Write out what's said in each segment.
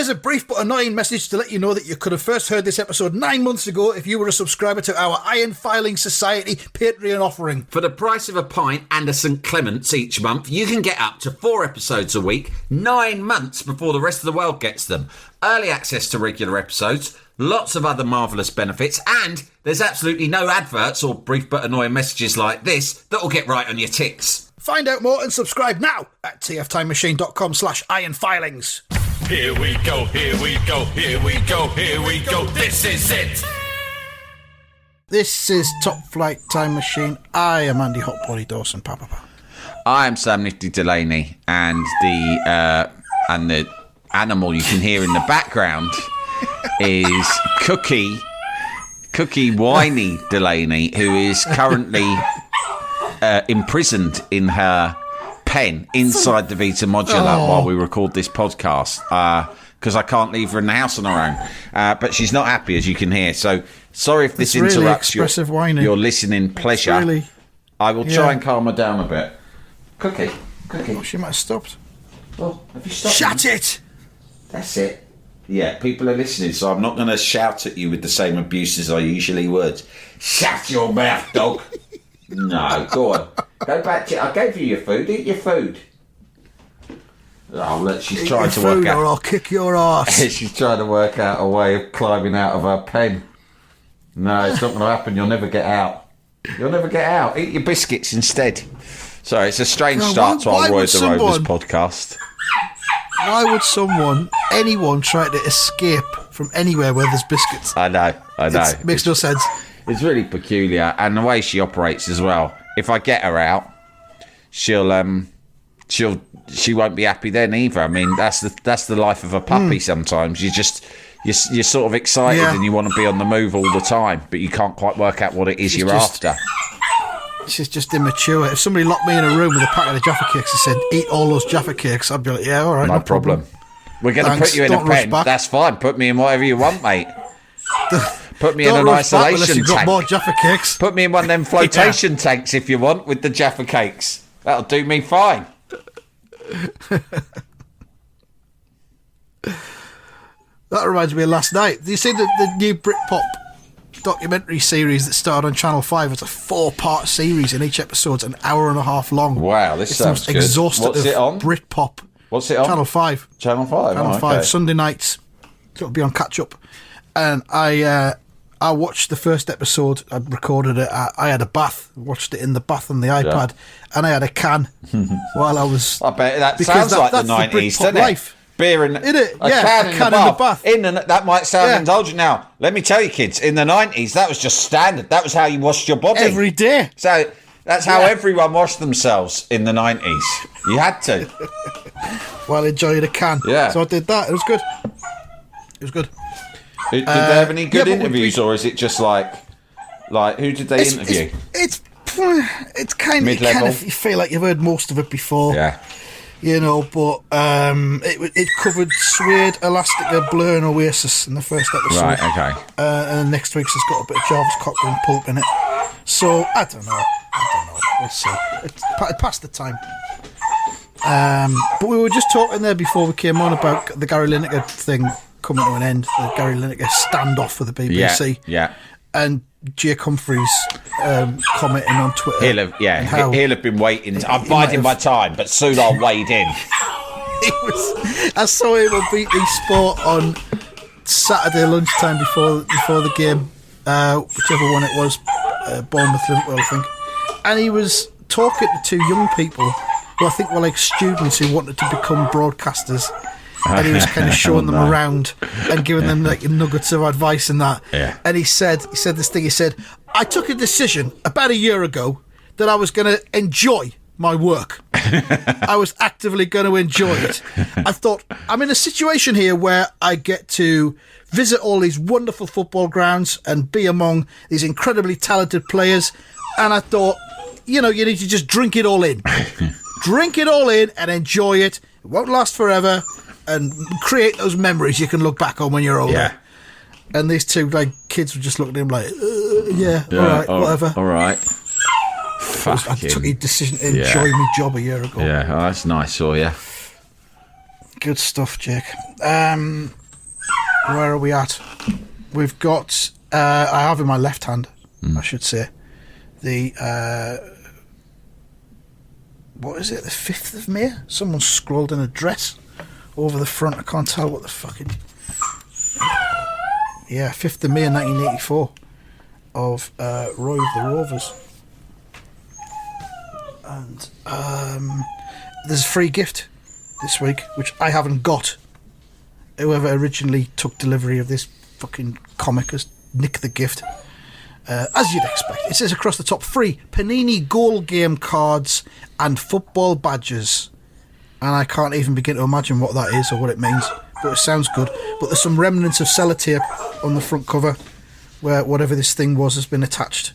Here's a brief but annoying message to let you know that you could have first heard this episode 9 months ago if you were a subscriber to our Iron Filing Society Patreon offering. For the price of a pint and a St Clement's each month, you can get up to 4 episodes a week, 9 months before the rest of the world gets them. Early access to regular episodes, lots of other marvellous benefits, and there's absolutely no adverts or brief but annoying messages like this that will get right on your ticks. Find out more and subscribe now at tftimemachine.com/ironfilings. Here we go, here we go, here we go, here we go, this is it! This is Top Flight Time Machine. I am Andy Hotbody Dawson. I am Sam Nifty Delaney, and the animal you can hear in the background is Cookie Whiny Delaney, who is currently imprisoned in her pen inside the Vita Modular while we record this podcast, because I can't leave her in the house on her own. But she's not happy, as you can hear. So sorry if this really interrupts your listening pleasure. I will try and calm her down a bit. Cookie. Oh, she might have stopped. Well, have you stopped? Shut it! That's it. Yeah, people are listening, so I'm not going to shout at you with the same abuse as I usually would. Shut your mouth, dog. No, go on. Go back to... I gave you your food. Eat your food. Oh, look, she's trying to work out... or I'll kick your ass. She's trying to work out a way of climbing out of her pen. No, it's not going to happen. You'll never get out. You'll never get out. Eat your biscuits instead. Sorry, it's a strange start to our Roy the Rovers podcast. Why would anyone try to escape from anywhere where there's biscuits? I know. It makes no sense. It's really peculiar, and the way she operates as well. If I get her out, she won't be happy then either. I mean, that's the life of a puppy. Sometimes you're sort of excited and you want to be on the move all the time, but you can't quite work out what it is you're after. She's just immature. If somebody locked me in a room with a packet of Jaffa cakes and said, "Eat all those Jaffa cakes," I'd be like, "Yeah, all right, no problem. We're going to put you in a pen. That's fine. Put me in whatever you want, mate." Put me in an isolation tank. More Jaffa cakes. Put me in one of them flotation tanks if you want, with the Jaffa cakes. That'll do me fine. That reminds me of last night. Do you see the new Britpop documentary series that started on Channel 5? It's a 4-part series, and each episode's an hour and a half long. Wow, this sounds good. What's it on? Britpop. What's it on? Channel 5. Channel 5. Channel 5. Sunday nights. It'll be on catch up. And I watched the first episode. I recorded it. I had a bath. Watched it in the bath on the iPad, and I had a can while I was. I bet that sounds like the 90s, doesn't it? Life. Beer in a can in the bath. That might sound indulgent now. Let me tell you, kids, in the 90s, that was just standard. That was how you washed your body every day. So that's how everyone washed themselves in the 90s. You had to. While enjoying a can. Yeah. So I did that. It was good. Did they have any good interviews, or is it just like who did they interview? It's kind of you feel like you've heard most of it before. Yeah. You know, but it covered Suede, Elastica, Blur and Oasis in the first episode. Right, okay. And next week's has got a bit of Jarvis Cocker and Pulp in it. So, I don't know. We'll see. It passed the time. But we were just talking there before we came on about the Gary Lineker thing coming to an end. The Gary Lineker standoff with the BBC. Yeah. And Jake Humphries commenting on Twitter. He'll have been waiting. I'm biding my time, but soon I'll wade in. I saw him on BT Sport on Saturday lunchtime before the game, whichever one it was, Bournemouth Liverpool, I think. And he was talking to 2 young people who I think were like students who wanted to become broadcasters. And he was kind of showing them around and giving them like nuggets of advice and that. Yeah. And he said this thing. He said, "I took a decision about a year ago that I was going to enjoy my work. I was actively going to enjoy it. I thought, I'm in a situation here where I get to visit all these wonderful football grounds and be among these incredibly talented players. And I thought, you need to just drink it all in. Drink it all in and enjoy it. It won't last forever. And create those memories you can look back on when you're older." Yeah. And these 2 kids were just looking at him like, all right, whatever. All right. I took a decision to enjoy my job a year ago. Yeah, that's nice, yeah. Good stuff, Jake. Where are we at? We've got. I have in my left hand, I should say, the. What is it? The 5th of May? Someone scrolled an address over the front. I can't tell what the fucking. Yeah, 5th of May 1984 of the Rovers. And there's a free gift this week, which I haven't got. Whoever originally took delivery of this fucking comic has nicked the gift. As you'd expect. It says across the top, free Panini goal game cards and football badges. And I can't even begin to imagine what that is or what it means. But it sounds good. But there's some remnants of sellotape on the front cover where whatever this thing was has been attached.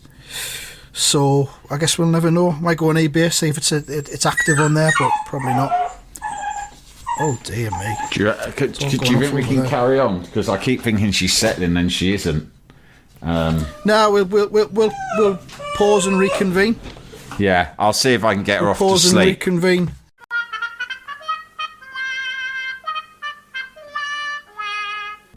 So I guess we'll never know. Might go on eBay, see if it's active on there, but probably not. Oh dear me. Do you think we can carry on? Because I keep thinking she's settling and she isn't. No, we'll pause and reconvene. Yeah, I'll see if I can get her off to Pause and sleep. reconvene.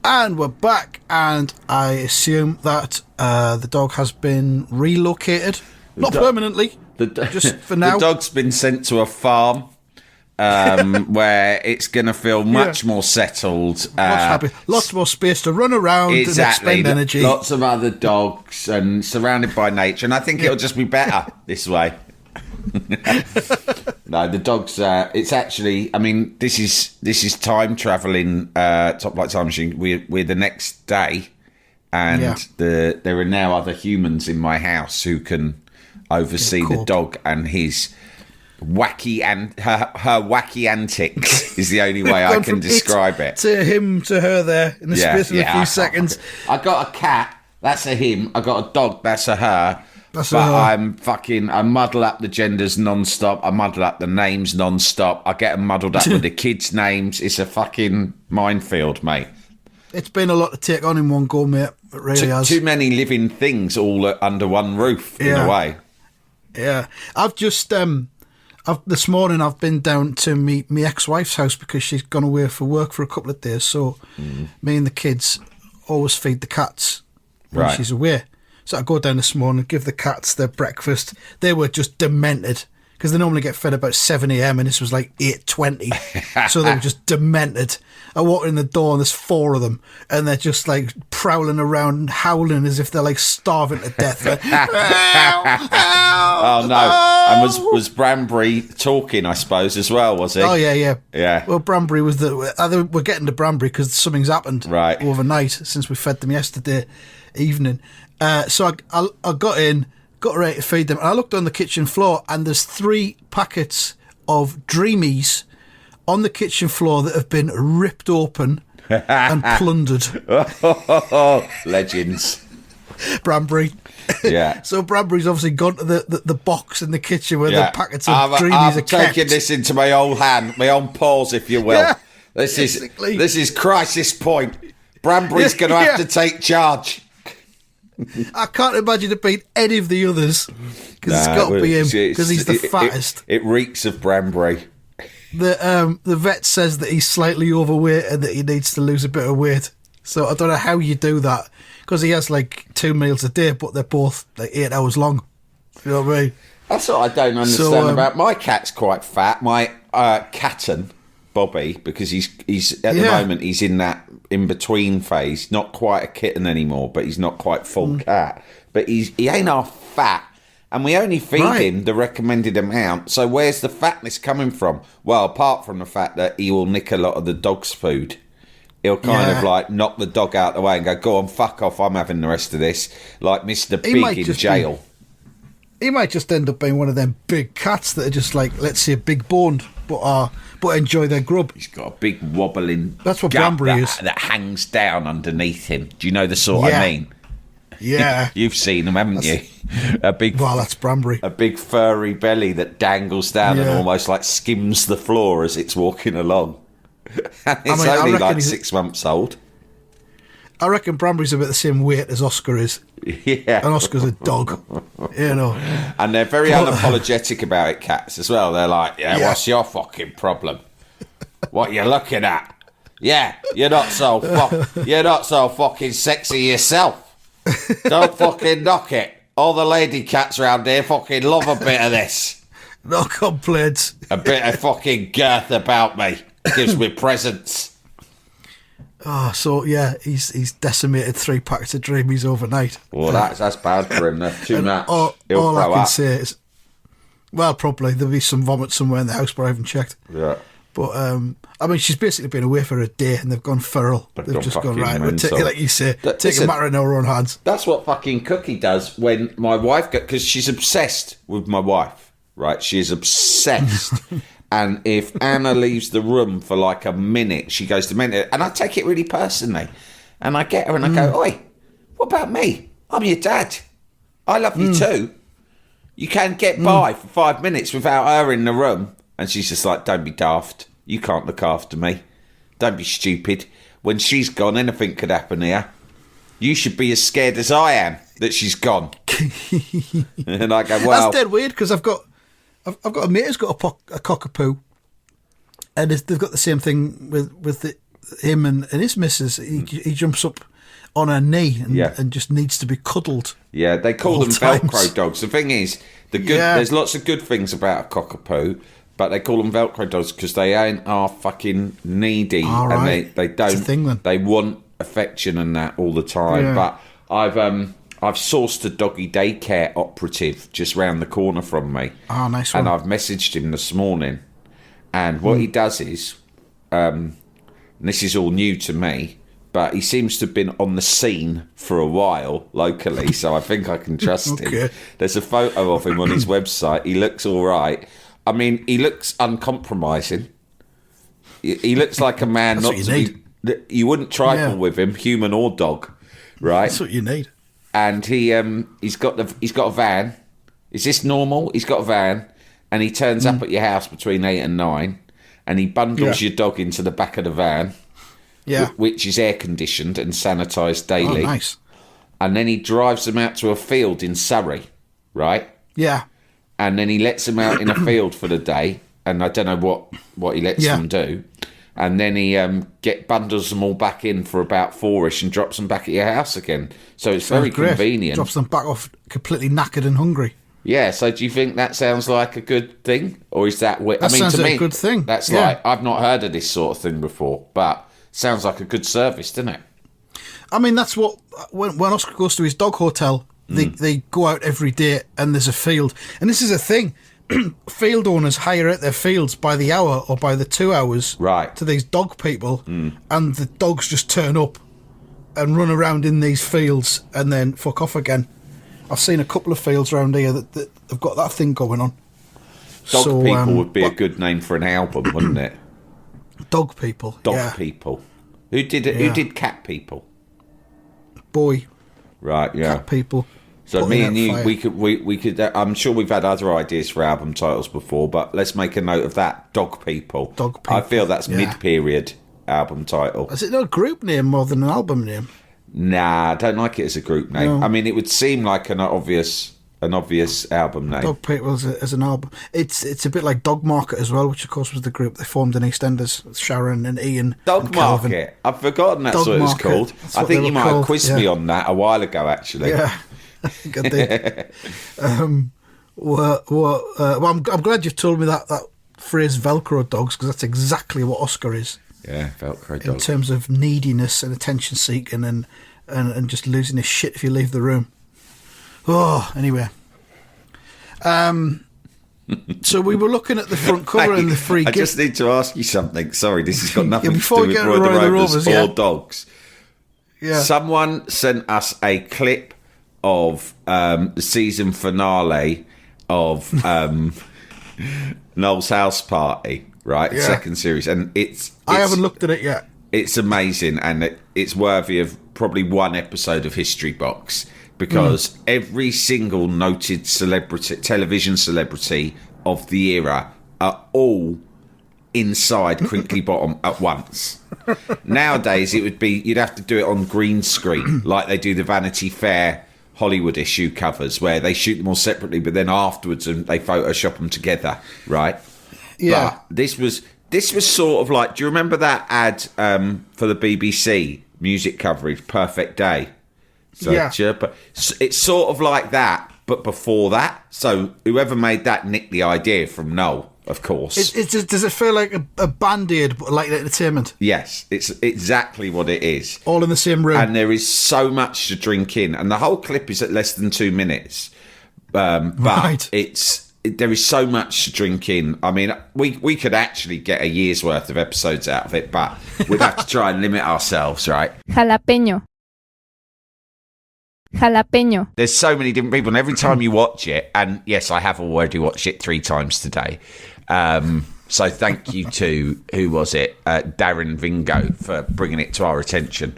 And we're back, and I assume that the dog has been relocated. Not permanently, just for now. The dog's been sent to a farm where it's going to feel much more settled. Much happy. Lots more space to run around and expend energy. Lots of other dogs and surrounded by nature. And I think it'll just be better this way. No, the dog's. It's actually. I mean, this is time traveling. Top Flight Time Machine. We're the next day, and there are now other humans in my house who can oversee the dog and his wacky and her wacky antics. Is the only way I can describe it. To him, to her, there in the space of a few seconds. I got a cat. That's a him. I got a dog. That's a her. I muddle up the genders non-stop. I muddle up the names non-stop. I get them muddled up with the kids' names. It's a fucking minefield, mate. It's been a lot to take on in one go, mate. It really has. Too many living things all under one roof, in a way. Yeah. I've just... this morning I've been down to my ex-wife's house because she's gone away for work for a couple of days. So me and the kids always feed the cats when she's away. So I go down this morning and give the cats their breakfast. They were just demented because they normally get fed about 7 a.m. and this was like 8:20. So they were just demented. I walk in the door and there's 4 of them and they're just like prowling around and howling as if they're like starving to death. Like, oh no. And was Branbury talking, I suppose, as well, was he? Oh yeah. Yeah. Well, Branbury was we're getting to Branbury because something's happened overnight since we fed them yesterday evening. So I got ready to feed them, and I looked on the kitchen floor, and there's 3 packets of Dreamies on the kitchen floor that have been ripped open and plundered. Legends. Branbury. Yeah. So Branbury's obviously gone to the box in the kitchen where the packets of Dreamies are kept. I'm taking this into my own hand, my own paws, if you will. Yeah, this is crisis point. Branbury's going to have to take charge. I can't imagine it being any of the others because it's got to be him because he's the fattest. It reeks of Branbury. The vet says that he's slightly overweight and that he needs to lose a bit of weight. So I don't know how you do that because he has like 2 meals a day, but they're both like 8 hours long. You know what I mean? That's what I don't understand about my cat's quite fat. My Catten, Bobby, because he's at the moment he's in that in between phase, not quite a kitten anymore, but he's not quite full cat. But he ain't half fat, and we only feed him the recommended amount. So where's the fatness coming from? Well, apart from the fact that he will nick a lot of the dog's food, he'll kind of like knock the dog out of the way and go on, fuck off, I'm having the rest of this, like Mr. Big in jail. He might just end up being one of them big cats that are just like, let's say, big boned, but enjoy their grub. He's got a big wobbling. That's what Branbury is. That hangs down underneath him. Do you know the sort I mean? Yeah. You've seen him, haven't you? That's Branbury. A big furry belly that dangles down and almost like skims the floor as it's walking along. And it's only like 6 months old. I reckon Branbury's about the same weight as Oscar is. Yeah. And Oscar's a dog. You know. And they're very unapologetic about it, cats, as well. They're like, what's your fucking problem? What you looking at? Yeah, you're not so fucking sexy yourself. Don't fucking knock it. All the lady cats around here fucking love a bit of this. No complaints. A bit of fucking girth about me. Gives me presents. Oh, so yeah, he's decimated 3 packets of Dreamies overnight. Well, that's bad for him. That's too much. All I can say is, well, probably there'll be some vomit somewhere in the house, but I haven't checked. Yeah. But I mean, she's basically been away for a day, and they've gone feral. They've just gone right. Like you say, take a matter in our own hands. That's what fucking Cookie does when my wife because she's obsessed with my wife. Right, she's obsessed. And if Anna leaves the room for like a minute, she goes demented. And I take it really personally. And I get her and I go, oi, what about me? I'm your dad. I love you too. You can't get by for 5 minutes without her in the room. And she's just like, don't be daft. You can't look after me. Don't be stupid. When she's gone, anything could happen here. You should be as scared as I am that she's gone. And I go, well... That's dead weird, because I've got a mate who's got a cockapoo, and they've got the same thing with him and his missus. He jumps up on her knee and just needs to be cuddled. Yeah, they call them Velcro dogs. The thing is, there's lots of good things about a cockapoo, but they call them Velcro dogs because they are fucking needy, and they don't. It's a thing, then. They want affection and that all the time. Yeah. But I've sourced a doggy daycare operative just round the corner from me. Oh, nice one. And I've messaged him this morning. And what he does is, and this is all new to me, but he seems to have been on the scene for a while locally, so I think I can trust him. There's a photo of him on his website. He looks all right. I mean, he looks uncompromising. He looks like a man not to be... You wouldn't trifle with him, human or dog, right? That's what you need. And he's got a van. Is this normal? He's got a van, and he turns up at your house between 8 and 9, and he bundles your dog into the back of the van, which is air conditioned and sanitised daily. Oh, nice. And then he drives them out to a field in Surrey, right? Yeah. And then he lets them out in a field for the day, and I don't know what he lets them do. And then he bundles them all back in for about 4ish and drops them back at your house again. So it's very convenient. Drops them back off completely knackered and hungry. Yeah, so do you think that sounds like a good thing? Or is that... sounds to like me, a good thing. That's like... I've not heard of this sort of thing before, but sounds like a good service, doesn't it? I mean, that's what... When Oscar goes to his dog hotel, they go out every day and there's a field. And this is a thing. Field owners hire out their fields by the hour or by the 2 hours to these dog people, and the dogs just turn up and run around in these fields and then fuck off again. I've seen a couple of fields around here that have got that thing going on. Dog people would be a good name for an album, wouldn't it? Dog people. Dog people. Who did it? Who did cat people? Boy. Right. Yeah. Cat people. So me and you, we could. I'm sure we've had other ideas for album titles before, but let's make a note of that. Dog people. Dog people. I feel that's mid-period album title. Is it not a group name more than an album name? Nah, I don't like it as a group name. No. I mean, it would seem like an obvious album name. Dog people as an album. It's a bit like Dog Market as well, which of course was the group they formed in EastEnders with Sharon and Ian. Dog Market. I've forgotten that's what it's called. I think you might have quizzed me on that a while ago, actually. Yeah. I think I did. I'm glad you've told me that phrase Velcro dogs, because that's exactly what Oscar is. Yeah, Velcro dogs. In terms of neediness and attention seeking and just losing his shit if you leave the room. Oh, anyway. So we were looking at the front cover and the free gift. I just need to ask you something. Sorry, this has got nothing to before do we with get the Rovers or dogs. Yeah. Someone sent us a clip of the season finale of Noel's House Party, right? Yeah. Second series, and I haven't looked at it yet. It's amazing, and it's worthy of probably one episode of History Box, because every single noted television celebrity of the era are all inside Crinkly Bottom at once. Nowadays, you'd have to do it on green screen, like they do the Vanity Fair Hollywood issue covers, where they shoot them all separately, but then afterwards they Photoshop them together, right? Yeah. But this was This was sort of like, do you remember that ad for the BBC music coverage, Perfect Day? So, Yeah. It's sort of like that, but before that. So whoever made that nicked the idea from Noel, of course. Does it feel like a Band-Aid, but like entertainment? Yes, it's exactly what it is. All in the same room. And there is so much to drink in. And the whole clip is at less than 2 minutes. But Right. there is so much to drink in. I mean, we could actually get a year's worth of episodes out of it, but we'd have to try and limit ourselves, right? Jalapeño. Jalapeño. There's so many different people, and every time you watch it, and yes, I have already watched it 3 times today. So thank you to, who was it? Darren Vingo for bringing it to our attention.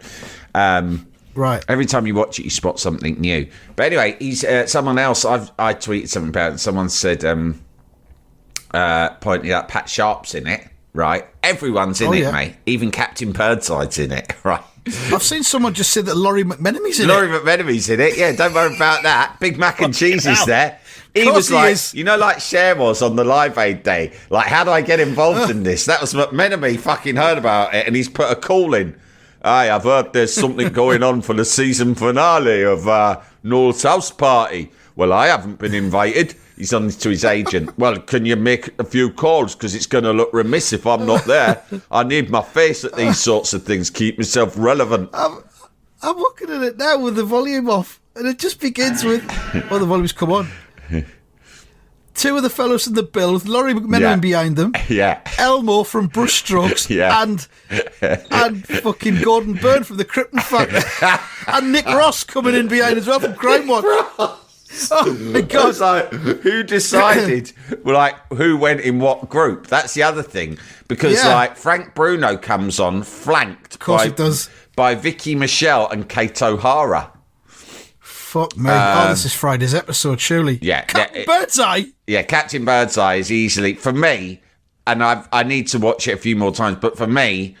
Right. Every time you watch it, you spot something new. But anyway, he's someone else. I tweeted something about it. Someone said, pointed out Pat Sharp's in it, right? Everyone's in it, mate. Even Captain Birdside's in it, right? I've seen someone just say that Laurie McMenemy's in Laurie it. McMenemy's in it. Yeah, don't worry about that. Big Mac and Cheese is there. He Course was he like, is. you know, like Cher was on the Live Aid day. Like, how do I get involved in this? That was McMenemy fucking heard about it, and he's put a call in. Hey, I've heard there's something going on for the season finale of Noel's house party. Well, I haven't been invited. He's on to his agent. Well, can you make a few calls? Because it's going to look remiss if I'm not there. I need my face at these sorts of things. Keep myself relevant. I'm looking at it now with the volume off, and it just begins with, oh, the volume's come on. 2 of the fellows in the bill with Laurie McMenamin behind them. Yeah. Elmo from Brushstrokes. Yeah. And fucking Gordon Byrne from the Krypton Factor. And Nick Ross coming in behind as well from Crime Watch. Oh my God. It's like, who decided, like, who went in what group? That's the other thing. Because, like, Frank Bruno comes on flanked by Vicky Michelle and Kate O'Hara. Fuck me. This is Friday's episode, surely. Yeah. Captain Birdseye? Yeah, Captain Birdseye is easily, for me, and I need to watch it a few more times, but for me,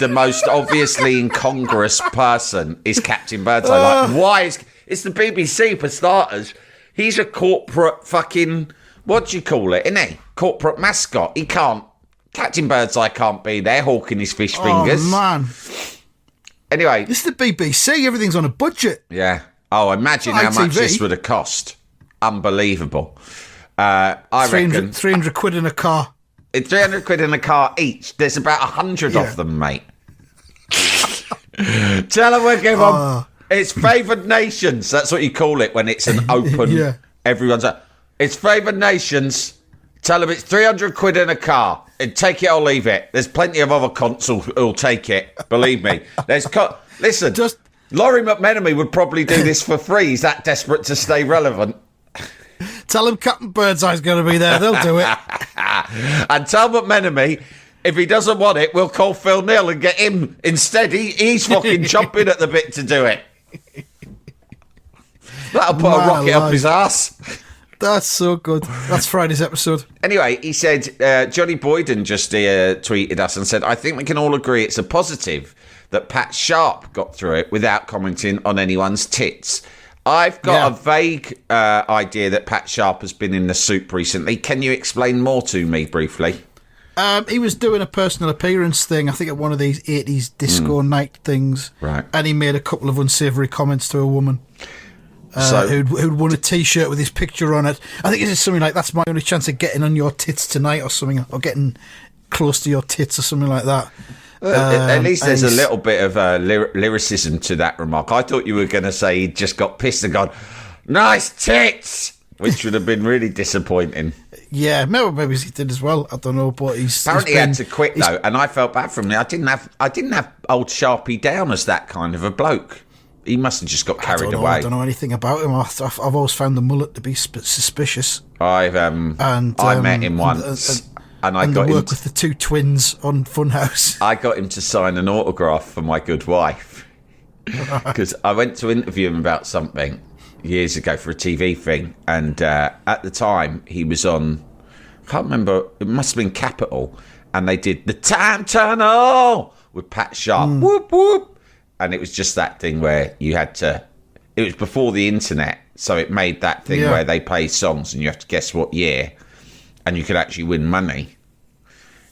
the most obviously incongruous person is Captain Birdseye. Like, why is... It's the BBC, for starters. He's a corporate fucking... What do you call it, isn't he? Corporate mascot. He can't... Captain Birdseye can't be there hawking his fish fingers. Oh, man. Anyway. This is the BBC. Everything's on a budget. Yeah. Oh, imagine how much this would have cost. Unbelievable. I reckon... 300 quid in a car. 300 quid in a car each. There's about 100 of them, mate. Tell them we're giving them... It's favoured nations. That's what you call it when it's an open... Everyone's like, it's favoured nations. Tell them it's 300 quid in a car. And take it or leave it. There's plenty of other cons who'll take it. Believe me. Listen, Laurie McMenemy would probably do this for free. He's that desperate to stay relevant. Tell him Captain Birdseye's going to be there. They'll do it. And tell McMenemy, if he doesn't want it, we'll call Phil Neal and get him instead. He's fucking chomping at the bit to do it. That'll put a rocket up his ass. That's so good. That's Friday's episode. Anyway, he said, Johnny Boyden just tweeted us and said, I think we can all agree it's a positive that Pat Sharp got through it without commenting on anyone's tits. I've got a vague idea that Pat Sharp has been in the soup recently. Can you explain more to me briefly? He was doing a personal appearance thing, I think at one of these 80s disco night things. Right. And he made a couple of unsavoury comments to a woman who'd won a T-shirt with his picture on it. I think it's something like, that's my only chance of getting on your tits tonight or something, or getting close to your tits or something like that. At least there's a little bit of lyricism to that remark. I thought you were going to say he just got pissed and gone, nice tits, which would have been really disappointing. Yeah, maybe he did as well. I don't know, but apparently he had to quit though, and I felt bad for him. I didn't have old Sharpie down as that kind of a bloke. He must have just got carried away. I don't know anything about him. I've always found the mullet to be suspicious. I met him once. And I got work with the two twins on Funhouse. I got him to sign an autograph for my good wife because I went to interview him about something years ago for a TV thing, and at the time he was on, I can't remember, it must have been Capital, and they did the Time Tunnel with Pat Sharp, whoop whoop, and it was just that thing where you had to, it was before the internet, so it made that thing where they play songs and you have to guess what year, and you could actually win money.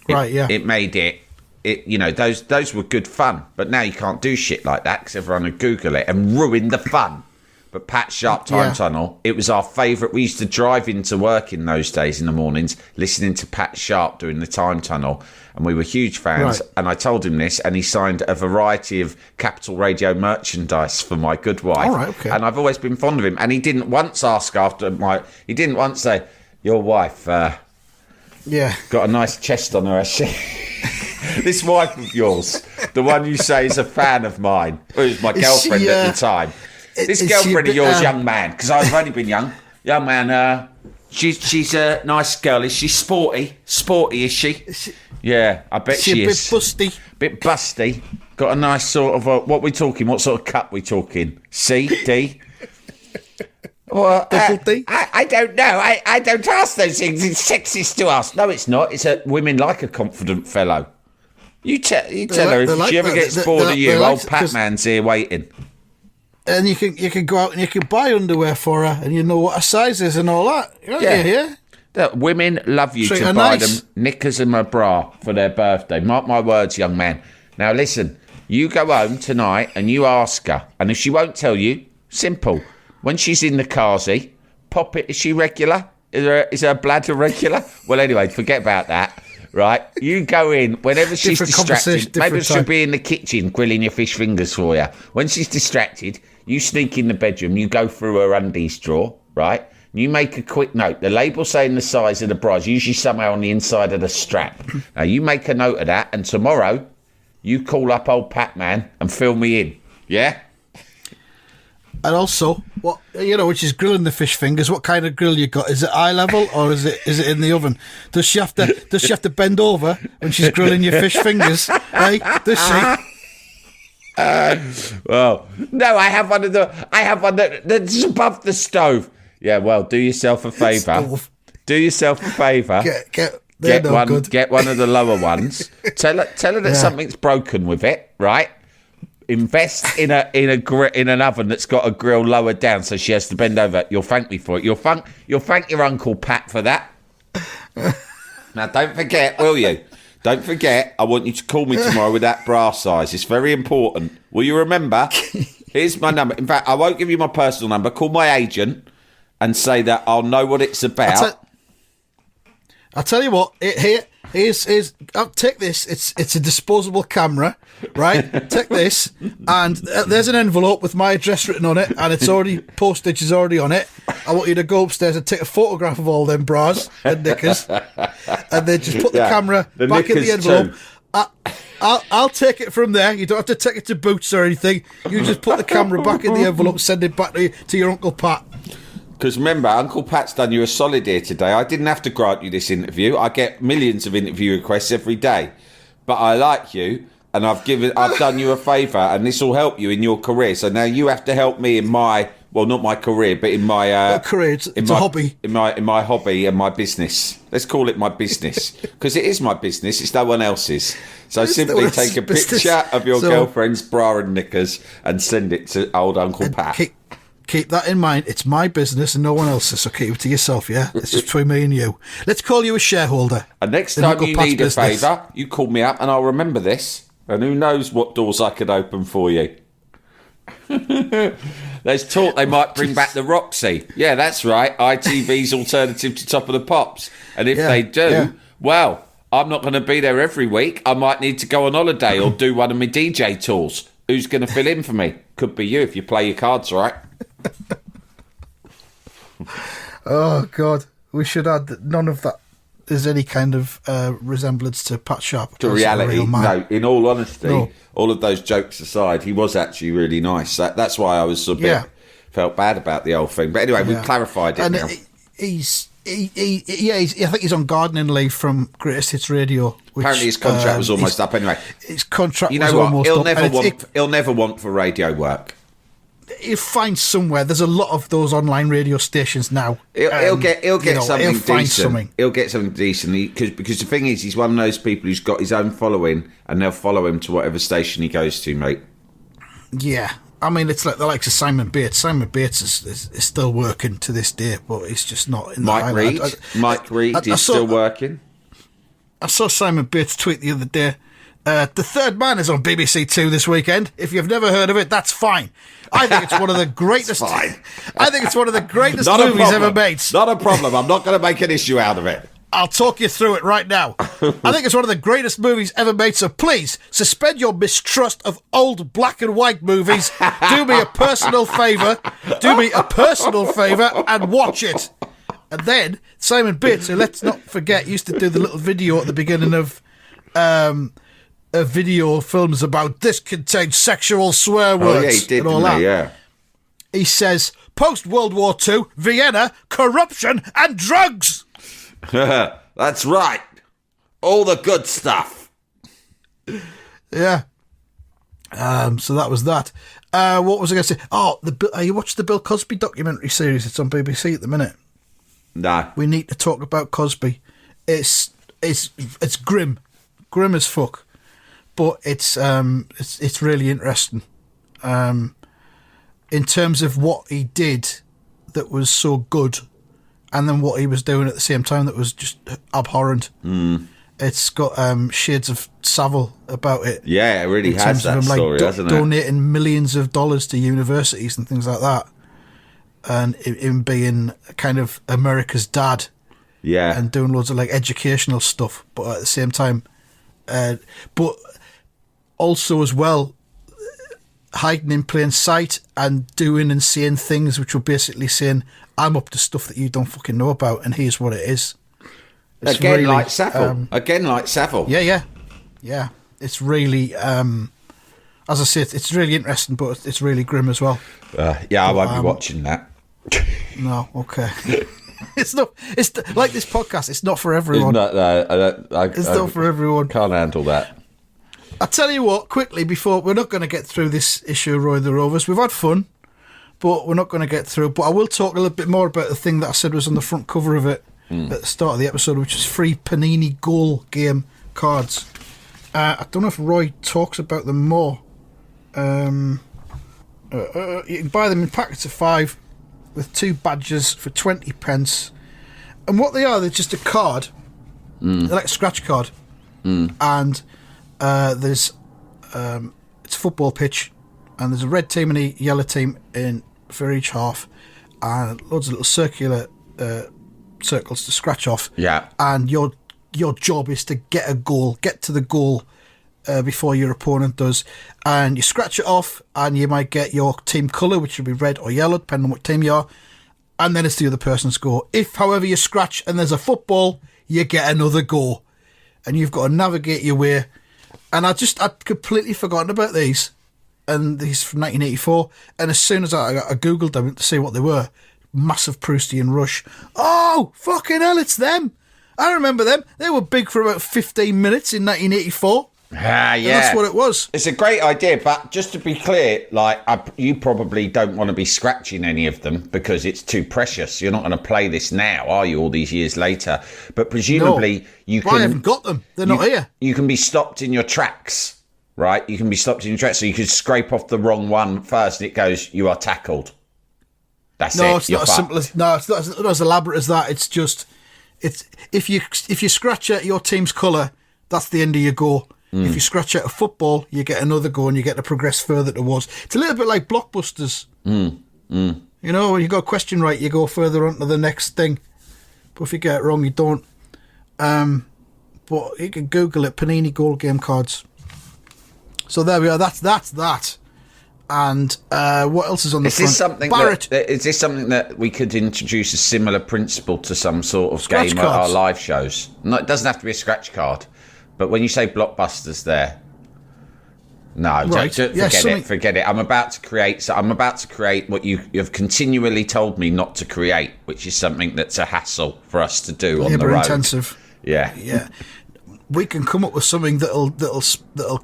Right, yeah. It made it. You know, those were good fun. But now you can't do shit like that because everyone would Google it and ruin the fun. But Pat Sharp Time Tunnel, it was our favourite. We used to drive into work in those days in the mornings, listening to Pat Sharp doing the Time Tunnel, and we were huge fans. Right. And I told him this, and he signed a variety of Capital Radio merchandise for my good wife. All right, okay. And I've always been fond of him. And he didn't once ask he didn't once say, "Your wife, got a nice chest on her, has she?" This wife of yours, the one you say is a fan of mine, who was my girlfriend at the time. This girlfriend of yours, young man, because I've only been young man. She's a nice girl. Is she sporty? Sporty, is she? Yeah, I bet she is. A bit busty. Bit busty. Got a nice sort of what we talking? What sort of cut we talking? C, D. Well, I don't know. I don't ask those things. It's sexist to ask. No, it's not. It's women like a confident fellow. You tell her if she ever gets bored of you, old Pat Man's here waiting. And you can go out and you can buy underwear for her, and you know what her size is and all that. Yeah. Women love you to buy them knickers and a bra for their birthday. Mark my words, young man. Now listen, you go home tonight and you ask her, and if she won't tell you, simple. When she's in the carsy, pop it. Is she regular? Is her bladder regular? Well, anyway, forget about that. Right, you go in whenever she's distracted. Maybe she'll be in the kitchen grilling your fish fingers for you. When she's distracted, you sneak in the bedroom. You go through her undies drawer, right? You make a quick note. The label saying the size of the bra is usually somewhere on the inside of the strap. Now you make a note of that, and tomorrow you call up old Pat Man and fill me in. Yeah. And also, which is grilling the fish fingers. What kind of grill you got? Is it eye level or is it in the oven? Does she have to bend over when she's grilling your fish fingers? Right? Does she? Well, no. I have one that's above the stove. Yeah. Well, do yourself a favour. Do yourself a favour. Get one of the lower ones. Tell her that something's broken with it. Right. Invest in an oven that's got a grill lower down, so she has to bend over. You'll thank me for it. You'll thank your Uncle Pat for that. Now, don't forget, will you? Don't forget. I want you to call me tomorrow with that bra size. It's very important. Will you remember? Here's my number. In fact, I won't give you my personal number. Call my agent and say that I'll know what it's about. I'll tell you what. Take this. It's a disposable camera, right? Take this, and there's an envelope with my address written on it, and it's already postage is already on it. I want you to go upstairs and take a photograph of all them bras and knickers, and then just put the camera back in the envelope. I'll take it from there. You don't have to take it to Boots or anything. You just put the camera back in the envelope, send it back to your Uncle Pat. Because remember, Uncle Pat's done you a solid here today. I didn't have to grant you this interview. I get millions of interview requests every day. But I like you, and I've done you a favour, and this will help you in your career. So now you have to help me in my, well, not my career, but in my career. It's a hobby. In my hobby and my business. Let's call it my business, because it is my business. It's no one else's. So simply take a picture of your girlfriend's bra and knickers and send it to old Uncle Pat. Keep that in mind. It's my business and no one else's, so keep it to yourself, yeah? It's just between me and you. Let's call you a shareholder. And next time you need a favour, you call me up and I'll remember this. And who knows what doors I could open for you. There's talk they might bring back the Roxy. Yeah, that's right. ITV's alternative to Top of the Pops. And if they do, well, I'm not going to be there every week. I might need to go on holiday or do one of my DJ tours. Who's going to fill in for me? Could be you if you play your cards right. Oh God, we should add that none of that is any kind of resemblance to Pat Sharp. To reality, no. In all honesty, all of those jokes aside, he was actually really nice. That's why I was a bit felt bad about the whole thing. But anyway, we've clarified it and now. I think he's on gardening leave from Greatest Hits Radio. Which, apparently his contract was almost up anyway. His contract was almost up. He'll never want for radio work. He'll find somewhere. There's a lot of those online radio stations now. He'll get something decent. He'll get something decent because the thing is, he's one of those people who's got his own following, and they'll follow him to whatever station he goes to, mate. Yeah, I mean, it's like the likes of Simon Bates. Simon Bates is still working to this day, but he's just not in the Mike Reid is still working. I saw Simon Bates tweet the other day. The Third Man is on BBC Two this weekend. If you've never heard of it, that's fine. I think it's one of the greatest. fine. I think it's one of the greatest Not a movies problem. ever made. Not a problem. I'm not going to make an issue out of it. I'll talk you through it right now. I think it's one of the greatest movies ever made, so please suspend your mistrust of old black and white movies. Do me a personal favour. And watch it. And then Simon Bates, who, let's not forget, used to do the little video at the beginning of video films about this contains sexual swear words. Oh, yeah, he did, and all didn't that. he? Yeah. He says, post-World War II, Vienna, corruption and drugs. That's right. All the good stuff. Yeah. So that was that. What was I going to say? Oh, you watched the Bill Cosby documentary series? It's on BBC at the minute. No. We need to talk about Cosby. It's grim as fuck, but it's really interesting. In terms of what he did that was so good, and then what he was doing at the same time that was just abhorrent. It's got shades of Savile about it. Yeah, it really in has terms of that him, story, hasn't it? donating millions of dollars to universities and things like that, and him being kind of America's dad. Yeah. And doing loads of like educational stuff, but at the same time, but also as well, hiding in plain sight and doing and saying things which were basically saying, I'm up to stuff that you don't fucking know about, and here's what it is. It's Again, really, like Savile. Yeah. It's really, as I said, it's really interesting, but it's really grim as well. Yeah, I won't be watching that. No, okay. It's not. It's like this podcast. It's not for everyone. It's not for everyone. Can't handle that. I tell you what, quickly before we're not going to get through this issue of Roy the Rovers. We've had fun, but we're not going to get through. But I will talk a little bit more about the thing that I said was on the front cover of it at the start of the episode, which is free Panini goal game cards. I don't know if Roy talks about them more. You can buy them in packets of 5 with 2 badges for 20 pence. And what they are, they're just a card. They're like a scratch card. And there's it's a football pitch, and there's a red team and a yellow team for each half, and loads of little circular circles to scratch off. Yeah. And your job is to get to the goal before your opponent does, and you scratch it off, and you might get your team colour, which will be red or yellow depending on what team you are, and then it's the other person's go. If, however, you scratch and there's a football, you get another go, and you've got to navigate your way. And I'd completely forgotten about these, and these from 1984, and as soon as I googled them to see what they were, massive Proustian rush. Oh, fucking hell, it's them. I remember them. They were big for about 15 minutes in 1984. Yeah. And that's what it was. It's a great idea, but just to be clear, you probably don't want to be scratching any of them because it's too precious. You're not going to play this now, are you, all these years later? But presumably you can... I haven't got them. They're not here. You can be stopped in your tracks, right? You can be stopped in your tracks, so you could scrape off the wrong one first and it goes, you are tackled. That's it. It's not as simple as... No, it's not as elaborate as that. It's just... If you scratch out your team's colour, that's the end of your go. If you scratch out a football, you get another go and you get to progress further towards. It's a little bit like Blockbusters. You know, when you got a question right, you go further on to the next thing. But if you get it wrong, you don't. But you can Google it, Panini Goal Game Cards. So there we are. That's that. And what else is on the front? Is this something that we could introduce a similar principle to some sort of Scratch game at our cards. live shows? No, it doesn't have to be a scratch card. But when you say Blockbusters there, no, Right. forget it. I'm about to create what you have continually told me not to create, which is something that's a hassle for us to do on the road. Labour intensive. Yeah. We can come up with something that'll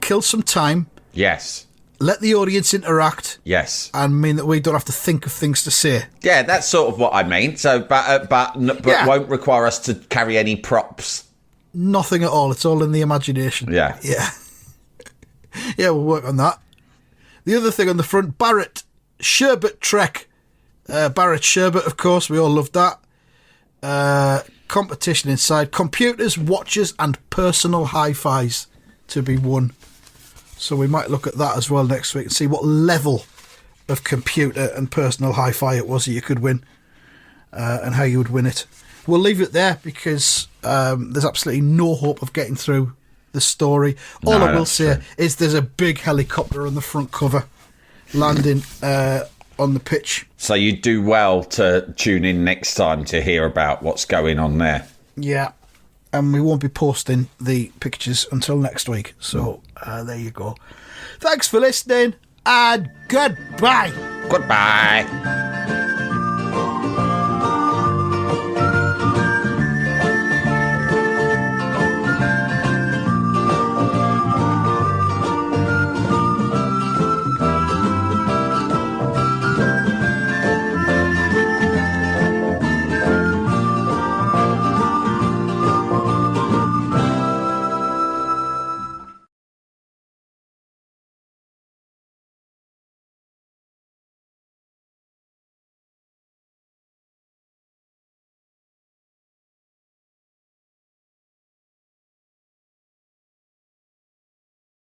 kill some time. Yes. Let the audience interact. Yes. And mean that we don't have to think of things to say. Yeah, that's sort of what I mean. So, but Yeah. won't require us to carry any props. Nothing at all. It's all in the imagination. Yeah. Yeah, we'll work on that. The other thing on the front, Barrett Sherbet Trek. Barrett Sherbet, of course. We all loved that. competition inside. Computers, watches, and personal hi-fis to be won. So we might look at that as well next week and see what level of computer and personal hi-fi it was that you could win, and how you would win it. We'll leave it there because there's absolutely no hope of getting through the story. All I will say is there's a big helicopter on the front cover landing on the pitch. So you do well to tune in next time to hear about what's going on there. Yeah, and we won't be posting the pictures until next week. So there you go. Thanks for listening, and goodbye. Goodbye.